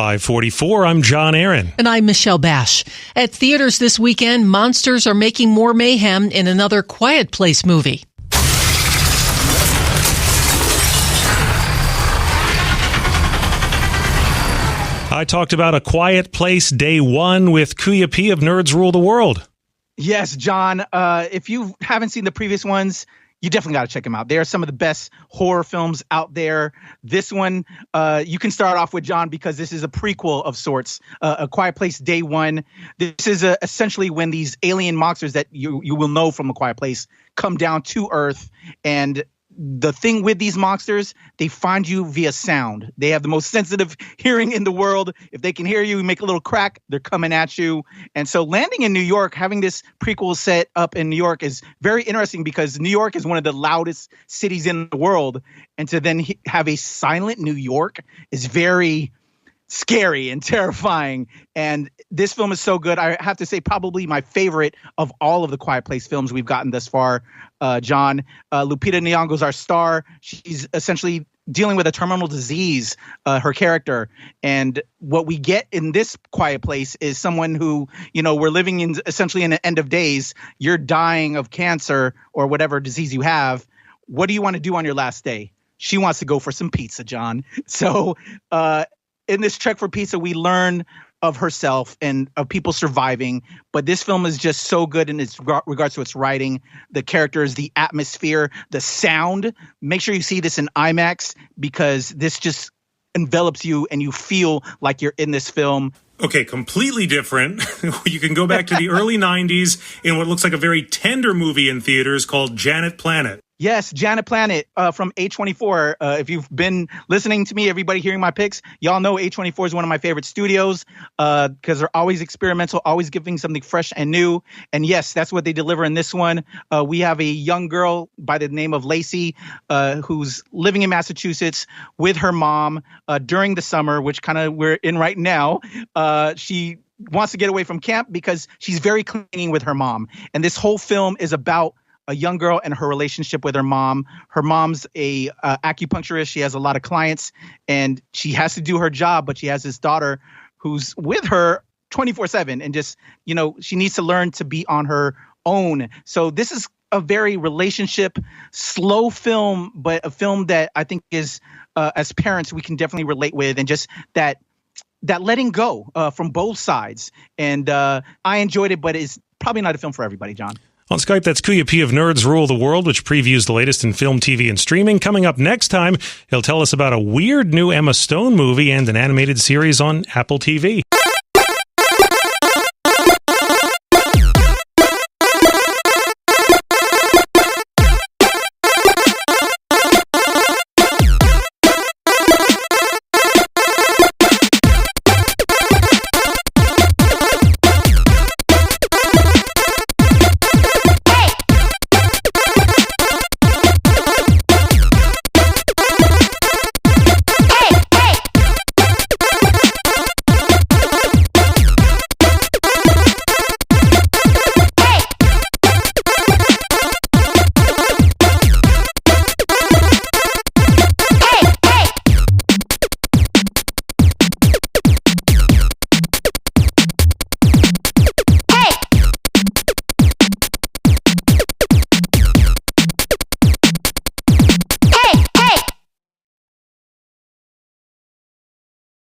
5:44, I'm John Aaron. And I'm Michelle Bash. At theaters this weekend, monsters are making more mayhem in another Quiet Place movie. I talked about A Quiet Place Day 1 with Kuya P of Nerds Rule the World. Yes, John. If you haven't seen the previous ones, you definitely got to check them out. They are some of the best horror films out there. This one, you can start off with, John, because this is a prequel of sorts. A Quiet Place Day 1. This is essentially when these alien monsters that you will know from A Quiet Place come down to Earth. And the thing with these monsters, they find you via sound. They have the most sensitive hearing in the world. If they can hear you, make a little crack, they're coming at you. And so landing in New York, having this prequel set up in New York is very interesting because New York is one of the loudest cities in the world. And to then have a silent New York is very scary and terrifying. And this film is so good. I have to say probably my favorite of all of the Quiet Place films we've gotten thus far, John. Lupita Nyong'o's our star. She's essentially dealing with a terminal disease, her character. And what we get in this Quiet Place is someone who, we're living in essentially in the end of days. You're dying of cancer or whatever disease you have. What do you want to do on your last day? She wants to go for some pizza, John. So, in this trek for pizza, we learn of herself and of people surviving. But this film is just so good in its regards to its writing, the characters, the atmosphere, the sound. Make sure you see this in IMAX because this just envelops you and you feel like you're in this film. Okay, completely different. You can go back to the early 90s in what looks like a very tender movie in theaters called Janet Planet. Yes, Janet Planet from A24. If you've been listening to me, everybody hearing my picks, y'all know A24 is one of my favorite studios because they're always experimental, always giving something fresh and new. And yes, that's what they deliver in this one. We have a young girl by the name of Lacey who's living in Massachusetts with her mom during the summer, which kind of we're in right now. She wants to get away from camp because she's very clinging with her mom. And this whole film is about a young girl and her relationship with her mom. Her mom's a acupuncturist. She has a lot of clients and she has to do her job, but she has this daughter who's with her 24/7 and just, she needs to learn to be on her own. So this is a very relationship, slow film, but a film that I think is, as parents, we can definitely relate with, and just that letting go from both sides. And I enjoyed it, but it's probably not a film for everybody, John. On Skype, that's Kuya P of Nerds Rule the World, which previews the latest in film, TV, and streaming. Coming up next time, he'll tell us about a weird new Emma Stone movie and an animated series on Apple TV.